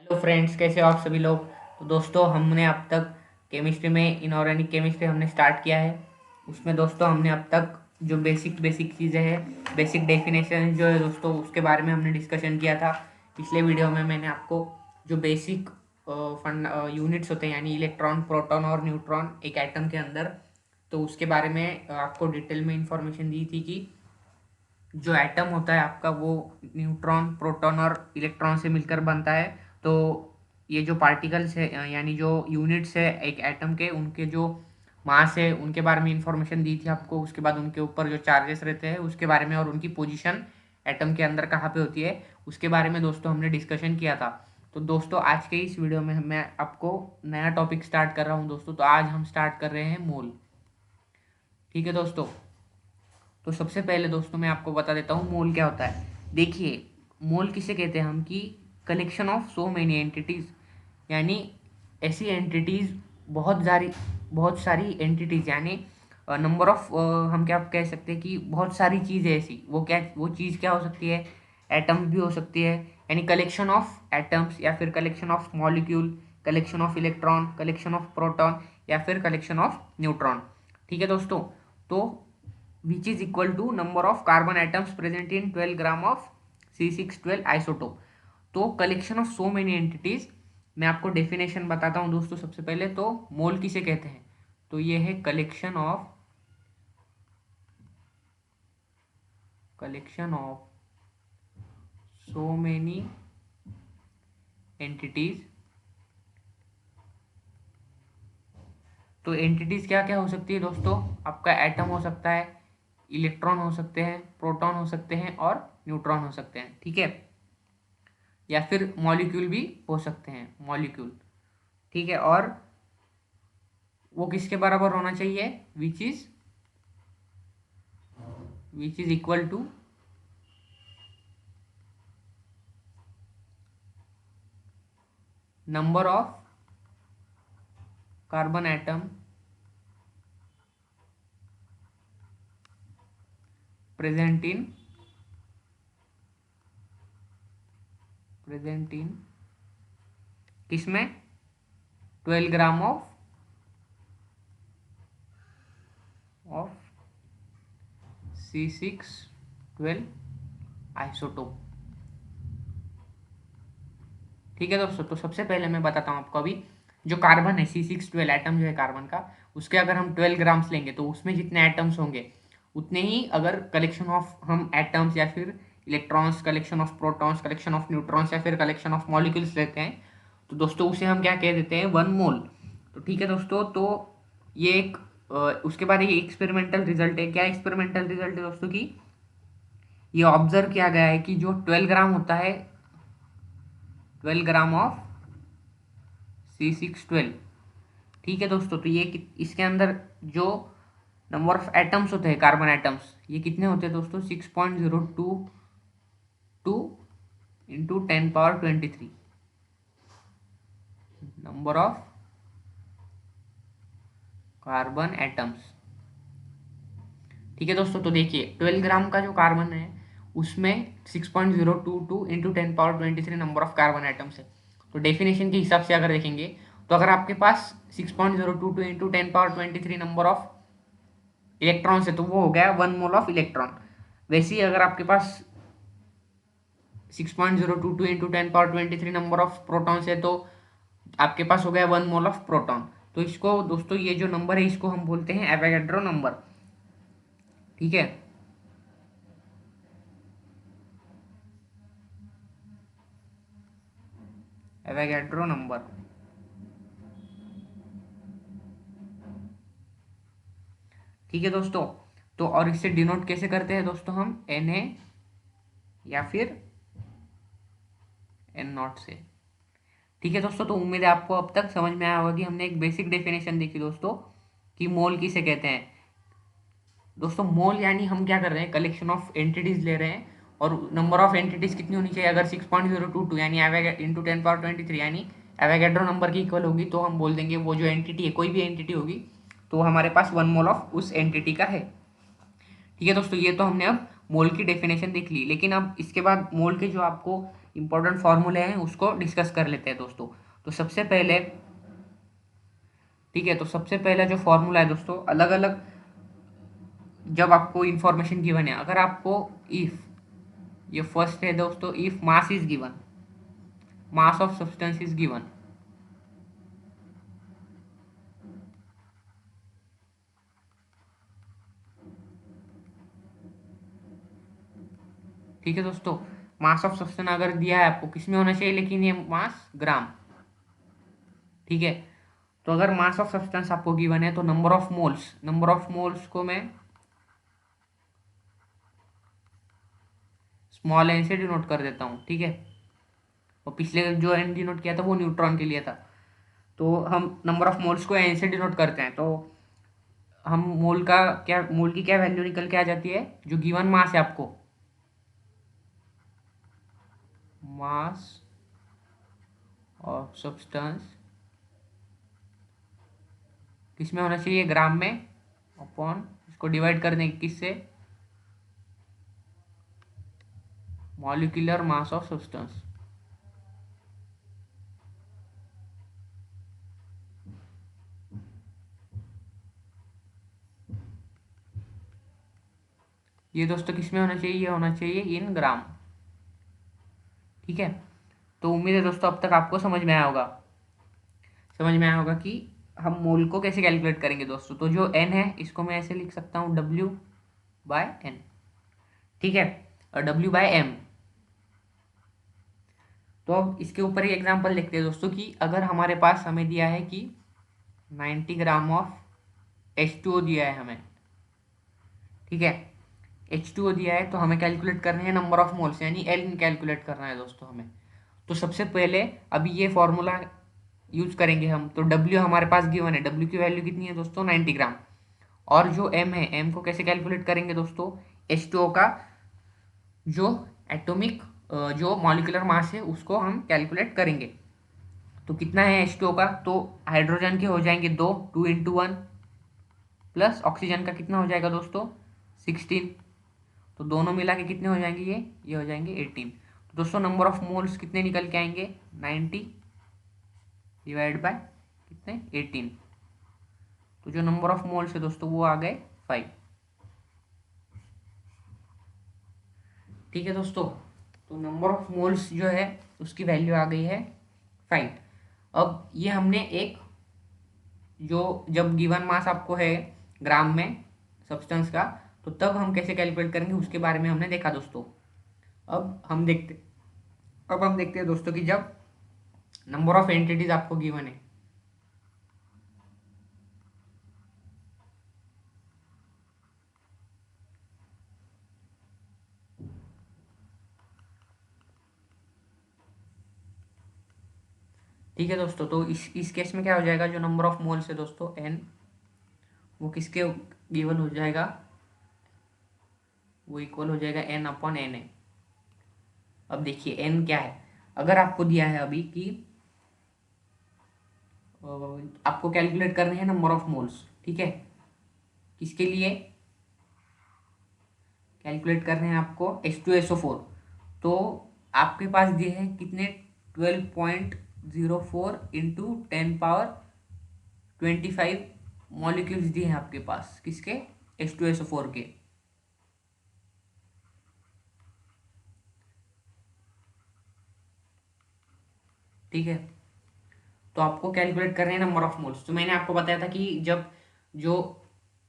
तो फ्रेंड्स, कैसे हो आप सभी लोग। तो दोस्तों, हमने अब तक केमिस्ट्री में इनऑर्गेनिक केमिस्ट्री हमने स्टार्ट किया है। उसमें दोस्तों हमने अब तक जो बेसिक बेसिक चीज़ें हैं, बेसिक डेफिनेशन जो है दोस्तों, उसके बारे में हमने डिस्कशन किया था। पिछले वीडियो में मैंने आपको जो बेसिक फंड यूनिट्स होते हैं, यानी इलेक्ट्रॉन, प्रोटॉन और न्यूट्रॉन एक एटम के अंदर, तो उसके बारे में आपको डिटेल में इंफॉर्मेशन दी थी कि जो एटम होता है आपका, वो न्यूट्रॉन, प्रोटॉन और इलेक्ट्रॉन से मिलकर बनता है। तो ये जो पार्टिकल्स है, यानी जो यूनिट्स है एक एटम के, उनके जो मास है उनके बारे में इंफॉर्मेशन दी थी आपको। उसके बाद उनके ऊपर जो चार्जेस रहते हैं उसके बारे में, और उनकी पोजीशन एटम के अंदर कहाँ पे होती है उसके बारे में दोस्तों हमने डिस्कशन किया था। तो दोस्तों, आज के इस वीडियो में मैं आपको नया टॉपिक स्टार्ट कर रहा हूँ दोस्तों। तो आज हम स्टार्ट कर रहे हैं मोल। ठीक है दोस्तों। तो सबसे पहले दोस्तों मैं आपको बता देता हूँ मोल क्या होता है। देखिए, मोल किसे कहते हैं हम, कि collection of so many entities, यानी ऐसी एंटिटीज, बहुत सारी एंटिटीज, यानी नंबर ऑफ, हम क्या कह सकते हैं कि बहुत सारी चीज़ें ऐसी, वो चीज़ क्या हो सकती है, एटम्स भी हो सकती है। यानी कलेक्शन ऑफ एटम्स, या फिर collection of molecule, collection of electron, collection of proton, या फिर कलेक्शन ऑफ न्यूट्रॉन। ठीक है दोस्तों। तो which is equal to number of carbon atoms present in 12 gram of C612 isotope. तो collection of so many entities, मैं आपको definition बताता हूँ दोस्तों। सबसे पहले तो मोल किसे कहते हैं, तो ये है collection of so many entities. तो एंटिटीज क्या क्या हो सकती है दोस्तों, आपका एटम हो सकता है, इलेक्ट्रॉन हो सकते हैं, प्रोटॉन हो सकते हैं और न्यूट्रॉन हो सकते हैं। ठीक है। या फिर मॉलिक्यूल भी हो सकते हैं, मॉलिक्यूल। ठीक है। और वो किसके बराबर होना चाहिए, which is equal to number of carbon atom present in किसमें, 12 ग्राम ऑफ C612 आइसोटोप। ठीक है दोस्तों। तो सबसे पहले मैं बताता हूँ आपको, अभी जो कार्बन है, C612 एटम जो है कार्बन का, उसके अगर हम 12 ग्राम्स लेंगे तो उसमें जितने एटम्स होंगे उतने ही, अगर कलेक्शन ऑफ हम एटम्स या फिर electrons, collection of protons, collection of neutrons या फिर कलेक्शन ऑफ मॉलिक्यूल्स लेते हैं, तो दोस्तों उसे हम क्या कह देते हैं, 1 मोल। तो ठीक है दोस्तों। तो ये एक उसके बाद ये एक्सपेरिमेंटल रिजल्ट है। क्या एक्सपेरिमेंटल रिजल्ट है दोस्तों की, ये ऑब्जर्व किया गया है कि जो 12 ग्राम होता है, 12 ग्राम ऑफ C612। ठीक है दोस्तों। तो ये इसके अंदर जो नंबर ऑफ एटम्स होते हैं, कार्बन एटम्स, ये कितने होते हैं दोस्तों, 6.022 into 10 power 23 number of carbon atoms. ठीक है दोस्तों। तो देखिए, 12 ग्राम का जो कार्बन है उसमें 6.022 into 10 power 23 number of carbon atoms है। तो डेफिनेशन के हिसाब से अगर देखेंगे, तो अगर आपके पास 6.022 into 10 power 23 number of electrons है, तो वो हो गया 1 मोल ऑफ इलेक्ट्रॉन। वैसे ही अगर आपके पास 6.022 into 10 power 23 number of protons है, तो आपके पास हो गया 1 मोल ऑफ प्रोटॉन। तो इसको दोस्तों, ये जो नंबर है इसको हम बोलते हैं एवोगैड्रो नंबर। ठीक है। Avogadro number. ठीक है दोस्तों। तो और इससे डिनोट कैसे करते हैं दोस्तों, हम Na या फिर N0 से। ठीक है दोस्तों। तो उम्मीद है आपको अब तक समझ में आया होगा कि हमने एक बेसिक डेफिनेशन देखी दोस्तों, कि मोल किसे कहते हैं। दोस्तों, मोल यानी हम क्या कर रहे हैं, कलेक्शन ऑफ एंटिटीज ले रहे हैं, और नंबर ऑफ एंटिटीज कितनी होनी चाहिए, अगर 6.022 यानी इंटू 10 पावर 23 यानी एवोगैड्रो नंबर की इक्वल होगी, तो हम बोल देंगे वो जो एंटिटी है, कोई भी एंटिटी होगी, तो हमारे पास 1 मोल ऑफ उस एंटिटी का है। ठीक है दोस्तों। ये तो हमने अब मोल की डेफिनेशन देख ली, लेकिन अब इसके बाद मोल के जो आपको इंपॉर्टेंट फॉर्मूले हैं उसको डिस्कस कर लेते हैं दोस्तों। तो सबसे पहले, ठीक है, तो सबसे पहला जो फॉर्मूला है दोस्तों, अलग अलग जब आपको इंफॉर्मेशन गिवन है, अगर आपको इफ, ये फर्स्ट है दोस्तों, if mass is given, mass of substance is given, ठीक है दोस्तों, मास ऑफ सब्सटेंस अगर दिया है आपको, किस में होना चाहिए, लेकिन ये मास ग्राम, ठीक है। तो अगर मास ऑफ सब्सटेंस आपको गिवन है तो number of moles, number of moles को मैं स्मॉल एन से डिनोट कर देता हूँ, ठीक है। और पिछले जो एन डिनोट किया था वो न्यूट्रॉन के लिए था, तो हम नंबर ऑफ मोल्स को एन से डिनोट करते हैं। तो हम मोल का क्या, मोल की क्या वैल्यू निकल के आ जाती है, जो गिवन मास है आपको, मास ऑफ सब्सटेंस किस में होना चाहिए, ग्राम में, अपॉन इसको डिवाइड कर दें किससे, मॉलिक्यूलर मास ऑफ सब्सटेंस। ये दोस्तों किस में होना चाहिए, ये होना चाहिए इन ग्राम, ठीक है। तो उम्मीद है दोस्तों अब तक आपको समझ में आया होगा, समझ में आया होगा कि हम मोल को कैसे कैलकुलेट करेंगे दोस्तों। तो जो एन है इसको मैं ऐसे लिख सकता हूँ, डब्ल्यू बाय एन, ठीक है, और डब्ल्यू बाय एम। तो अब इसके ऊपर ही एग्जांपल देखते हैं दोस्तों, कि अगर हमारे पास हमें दिया है कि 90 ग्राम ऑफ H2O दिया है हमें, ठीक है, H2O दिया है, तो हमें कैलकुलेट करना है नंबर ऑफ मोल्स, यानी एल कैलकुलेट करना है दोस्तों हमें। तो सबसे पहले अभी ये फॉर्मूला यूज करेंगे हम। तो W हमारे पास गिवन है, W की वैल्यू कितनी है दोस्तों, 90 ग्राम। और जो M है, M को कैसे कैलकुलेट करेंगे दोस्तों, H2O का जो एटॉमिक, जो मॉलिक्यूलर मास है उसको हम कैलकुलेट करेंगे। तो कितना है H2O का, तो हाइड्रोजन के हो जाएंगे दो, 2 × 1, प्लस ऑक्सीजन का कितना हो जाएगा दोस्तों, 16। तो दोनों मिला के कितने हो जाएंगे, ये हो जाएंगे 18। तो दोस्तों नंबर ऑफ मोल्स कितने निकल के आएंगे, 90 डिवाइड बाय कितने, 18। तो जो नंबर ऑफ मोल्स है दोस्तों वो आ गए 5, ठीक है दोस्तों। तो नंबर ऑफ मोल्स जो है उसकी वैल्यू आ गई है 5। अब ये हमने एक, जो जब गिवन मास आपको है ग्राम में सब्सटेंस का, तो तब हम कैसे कैलकुलेट करेंगे उसके बारे में हमने देखा दोस्तों। अब हम देखते अब हम देखते हैं दोस्तों कि जब नंबर ऑफ एंटिटीज आपको गिवन है, ठीक है दोस्तों। तो इस केस में क्या हो जाएगा, जो नंबर ऑफ मोल्स है दोस्तों एन, वो किसके गिवन हो जाएगा, वो इक्वल हो जाएगा एन अपॉन एन ए। अब देखिए एन क्या है, अगर आपको दिया है अभी कि आपको कैलकुलेट करने हैं नंबर ऑफ मोल्स, ठीक है, किसके लिए कैलकुलेट करने हैं आपको, H2SO4। तो आपके पास दिए हैं कितने, 12.04 इंटू 10^25 मॉलिक्यूल्स दिए हैं आपके पास, किसके, H2SO4 के, ठीक है। तो आपको कैलकुलेट करने हैं नंबर ऑफ मोल्स। तो मैंने आपको बताया था कि जब जो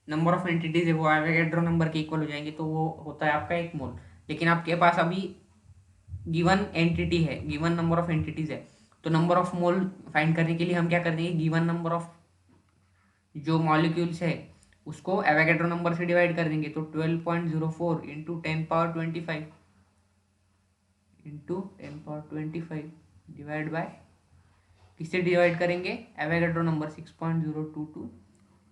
नंबर ऑफ एंटिटीज है वो एवोगैड्रो नंबर के इक्वल हो जाएंगे तो वो होता है आपका 1 मोल। लेकिन आपके पास अभी गिवन एंटिटी है, गिवन नंबर ऑफ एंटिटीज है, तो नंबर ऑफ मोल फाइंड करने के लिए हम क्या कर देंगे, गिवन नंबर ऑफ जो मॉलिक्यूल्स है उसको एवोगैड्रो नंबर से डिवाइड कर देंगे। तो 12.04 इंटू 10^25 इंटू 10^25 डिवाइड बाय, किससे डिवाइड करेंगे, एवोगैड्रो नंबर 6.022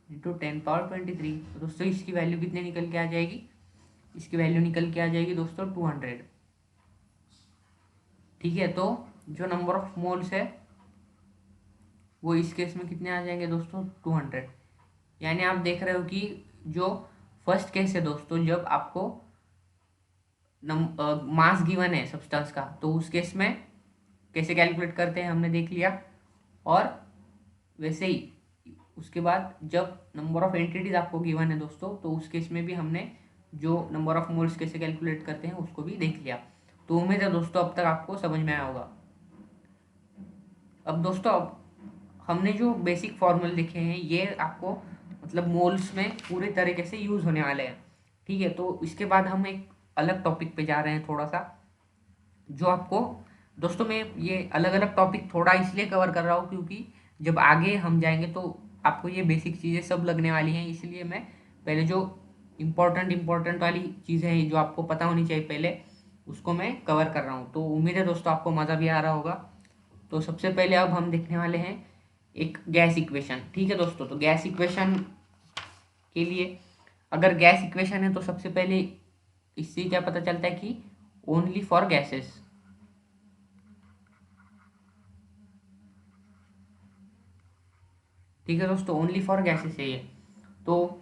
इंटू 10^23। तो दोस्तों इसकी वैल्यू कितने निकल के आ जाएगी, इसकी वैल्यू निकल के आ जाएगी दोस्तों 200, ठीक है। तो जो नंबर ऑफ मोल्स है वो इस केस में कितने आ जाएंगे दोस्तों, 200। यानी आप देख रहे हो कि जो फर्स्ट केस है दोस्तों, जब आपको मास गिवन है सब्सटेंस का, तो उस केस में कैसे कैलकुलेट करते हैं हमने देख लिया। और वैसे ही उसके बाद जब नंबर ऑफ एंटिटीज आपको गिवन है दोस्तों, तो उस केस में भी हमने जो नंबर ऑफ मोल्स कैसे कैलकुलेट करते हैं उसको भी देख लिया। तो उम्मीद है दोस्तों अब तक आपको समझ में आया होगा। अब दोस्तों अब हमने जो बेसिक फॉर्मूले लिखे हैं ये आपको मतलब मोल्स में पूरे तरीके से यूज़ होने वाले हैं। ठीक है, तो इसके बाद हम एक अलग टॉपिक पे जा रहे हैं थोड़ा सा, जो आपको दोस्तों मैं ये अलग अलग टॉपिक थोड़ा इसलिए कवर कर रहा हूँ क्योंकि जब आगे हम जाएंगे तो आपको ये बेसिक चीज़ें सब लगने वाली हैं, इसलिए मैं पहले जो इम्पोर्टेंट वाली चीज़ें हैं जो आपको पता होनी चाहिए पहले, उसको मैं कवर कर रहा हूँ। तो उम्मीद है दोस्तों आपको मज़ा भी आ रहा होगा। तो सबसे पहले अब हम देखने वाले हैं एक गैस इक्वेशन। ठीक है दोस्तों, तो गैस इक्वेशन के लिए अगर गैस इक्वेशन है तो सबसे पहले इससे क्या पता चलता है कि ओनली फॉर गैसेस। ठीक है दोस्तों, ओनली फॉर गैसेस है ये। तो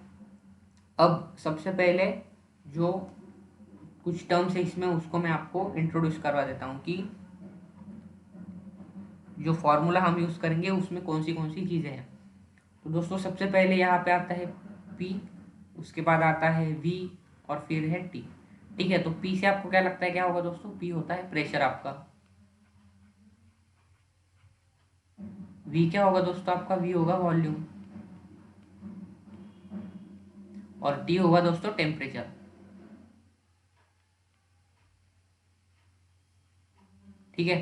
अब सबसे पहले जो कुछ टर्म्स है इसमें उसको मैं आपको इंट्रोड्यूस करवा देता हूँ कि जो फॉर्मूला हम यूज़ करेंगे उसमें कौन सी चीज़ें हैं। तो दोस्तों सबसे पहले यहाँ पे आता है P, उसके बाद आता है V और फिर है T। ठीक है, तो P से आपको क्या लगता है क्या होगा दोस्तों? P होता है प्रेशर आपका। V क्या होगा दोस्तों आपका? V होगा वॉल्यूम। और T होगा दोस्तों टेम्परेचर। ठीक है,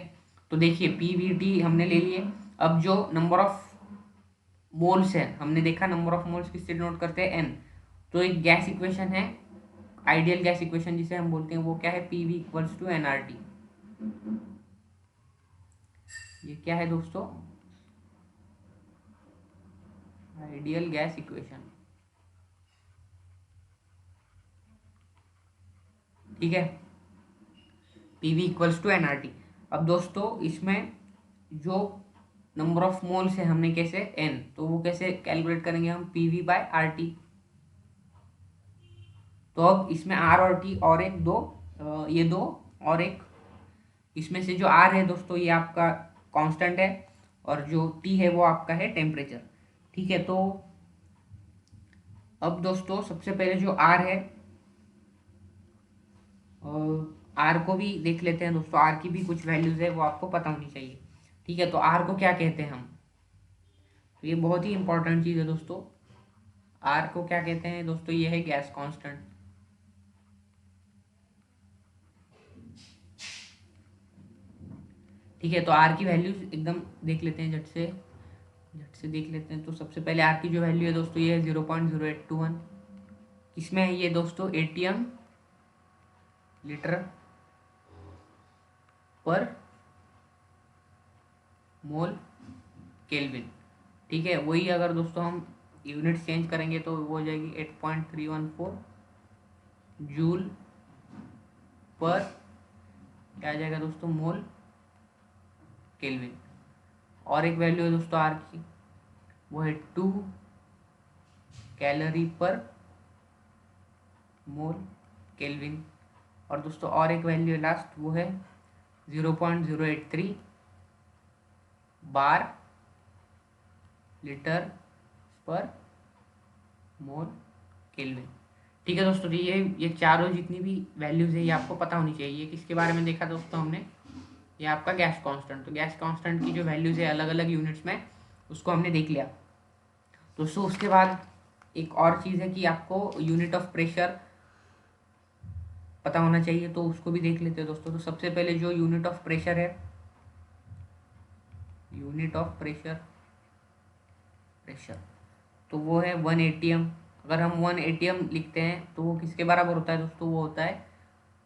तो देखिए PVT हमने ले लिए। अब जो नंबर ऑफ मोल्स है हमने देखा, नंबर ऑफ मोल्स किससे डिनोट करते हैं? N। तो एक गैस इक्वेशन है, आइडियल गैस इक्वेशन जिसे हम बोलते हैं, वो क्या है? PV equals to nRT। ये क्या है दोस्तों? Ideal gas equation. ठीक है, PV इक्वल्स टू nRT। अब दोस्तों इसमें जो नंबर ऑफ मोल्स है हमने कैसे n, तो वो कैसे कैलकुलेट करेंगे हम? PV by RT। तो अब इसमें R और T और एक दो ये दो और एक, इसमें से जो R है दोस्तों ये आपका कांस्टेंट है और जो T है वो आपका है टेम्परेचर। ठीक है, तो अब दोस्तों सबसे पहले जो R है, आर को भी देख लेते हैं दोस्तों। आर की भी कुछ वैल्यूज है वो आपको पता होनी चाहिए। ठीक है, तो आर को क्या कहते हैं हम? तो ये बहुत ही इंपॉर्टेंट चीज़ है दोस्तों। आर को क्या कहते हैं दोस्तों? ये है गैस कांस्टेंट। ठीक है, तो आर की वैल्यूज एकदम देख लेते हैं, झट से देख लेते हैं। तो सबसे पहले आर की जो वैल्यू है दोस्तों ये है 0.0821। किसमें है ये दोस्तों? ATM लीटर पर मोल केल्विन। ठीक है, वही अगर दोस्तों हम यूनिट चेंज करेंगे तो वो हो जाएगी 8.314 जूल पर क्या आ जाएगा दोस्तों? मोल केल्विन। और एक वैल्यू है दोस्तों आर की, वो है 2 कैलोरी पर मोल केल्विन। और दोस्तों और एक वैल्यू है लास्ट, वो है 0.083 बार लीटर पर मोल केल्विन। ठीक है दोस्तों, तो ये चारों जितनी भी वैल्यूज है ये आपको पता होनी चाहिए। किसके बारे में देखा दोस्तों हमने? ये आपका गैस कांस्टेंट। तो गैस कांस्टेंट की जो वैल्यूज है अलग अलग यूनिट्स में, उसको हमने देख लिया दोस्तों। उसके बाद एक और चीज़ है कि आपको यूनिट ऑफ प्रेशर पता होना चाहिए, तो उसको भी देख लेते हैं दोस्तों। तो सबसे पहले जो यूनिट ऑफ प्रेशर है, यूनिट ऑफ प्रेशर तो वो है 1 ATM। अगर हम 1 ATM लिखते हैं तो वो किसके बराबर होता है दोस्तों? वो होता है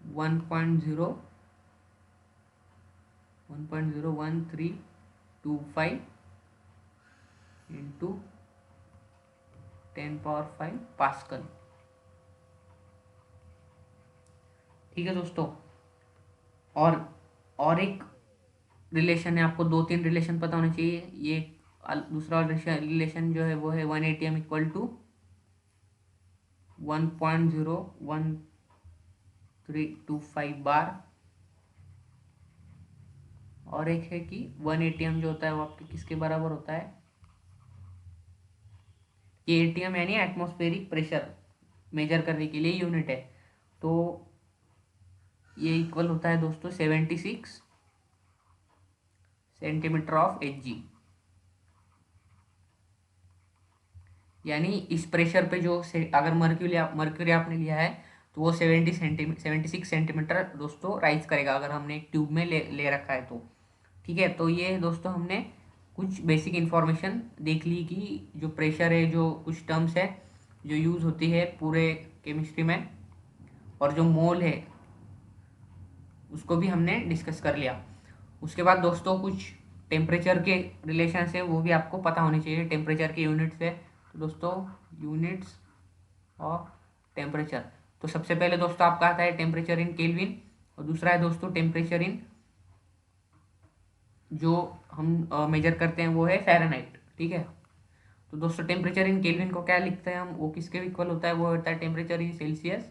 1.01325 इंटू 10⁵ पास्कल। ठीक है दोस्तों, और एक रिलेशन है, आपको 2-3 रिलेशन पता होने चाहिए। ये दूसरा रिलेशन जो है वो है 1 ATM इक्वल टू 1.013 325 बार, और एक है कि 1 ATM जो होता है वो आपके किसके बराबर होता है, ये ATM यानी एटमॉस्फेरिक प्रेशर मेजर करने के लिए यूनिट है। तो ये इक्वल होता है दोस्तों 76 सेंटीमीटर ऑफ Hg। यानी इस प्रेशर पे जो अगर मर्क्यूरी आपने लिया है तो वो 76 सेंटीमीटर दोस्तों राइज करेगा, अगर हमने एक ट्यूब में ले रखा है तो। ठीक है, तो ये दोस्तों हमने कुछ बेसिक इन्फॉर्मेशन देख ली कि जो प्रेशर है, जो कुछ टर्म्स है जो यूज़ होती है पूरे केमिस्ट्री में, और जो मोल है उसको भी हमने डिस्कस कर लिया। उसके बाद दोस्तों कुछ टेम्परेचर के रिलेशंस है वो भी आपको पता होनी चाहिए, टेम्परेचर के यूनिट्स है। तो दोस्तों यूनिट्स ऑफ टेम्परेचर, तो सबसे पहले दोस्तों आपका आता है टेम्परेचर इन केल्विन, और दूसरा है दोस्तों टेम्परेचर इन जो हम मेजर करते हैं वो है फ़ारेनहाइट। ठीक है, तो दोस्तों टेम्परेचर इन केल्विन को क्या लिखते हैं हम, वो किसके इक्वल होता है, वो होता है टेम्परेचर इन सेल्सियस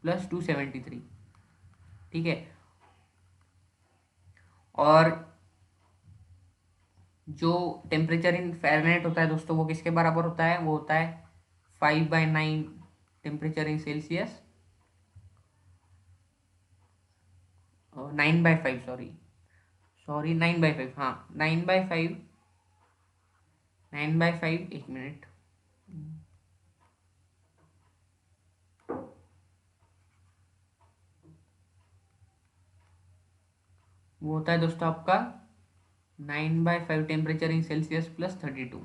प्लस 273। ठीक है, और जो टेम्परेचर इन फ़ारेनहाइट होता है दोस्तों वो किसके बराबर होता है, वो होता है 5/9 टेम्परेचर इन सेल्सियस, 9/5 सॉरी 9/5, हाँ 9/5, 9/5, एक मिनट, वो होता है दोस्तों आपका 9/5 टेम्परेचर इन सेल्सियस प्लस 32।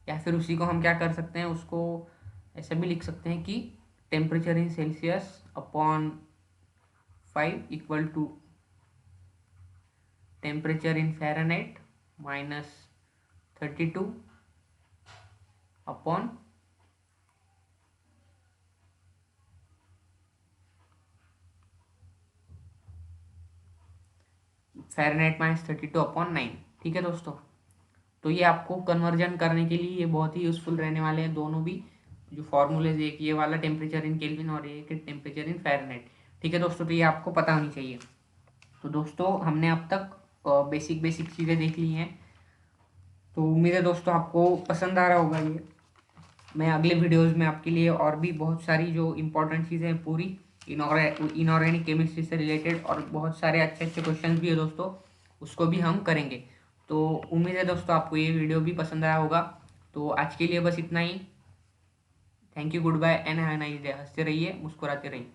या फिर उसी को हम क्या कर सकते हैं, उसको ऐसा भी लिख सकते हैं कि temperature in Celsius upon 5 equal to temperature in Fahrenheit minus 32 upon Fahrenheit minus 32 upon 9। ठीक है दोस्तों, तो ये आपको कन्वर्जन करने के लिए ये बहुत ही यूज़फुल रहने वाले हैं दोनों भी जो फॉर्मूलेज, एक ये वाला टेम्परेचर इन केल्विन और एक टेम्परेचर इन फ़ारेनहाइट। ठीक है दोस्तों, तो ये आपको पता होनी चाहिए। तो दोस्तों हमने अब तक बेसिक बेसिक चीज़ें देख ली हैं, तो उम्मीद है दोस्तों आपको पसंद आ रहा होगा ये। मैं अगले वीडियोज़ में आपके लिए और भी बहुत सारी जो इम्पोर्टेंट चीज़ें हैं पूरी इनऑर्गेनिक केमिस्ट्री से रिलेटेड, और बहुत सारे अच्छे अच्छे क्वेश्चन भी है दोस्तों, उसको भी हम करेंगे। तो उम्मीद है दोस्तों आपको ये वीडियो भी पसंद आया होगा। तो आज के लिए बस इतना ही। Thank you, goodbye and have a nice day. हंसते रहिए, मुस्कुराते रहिए।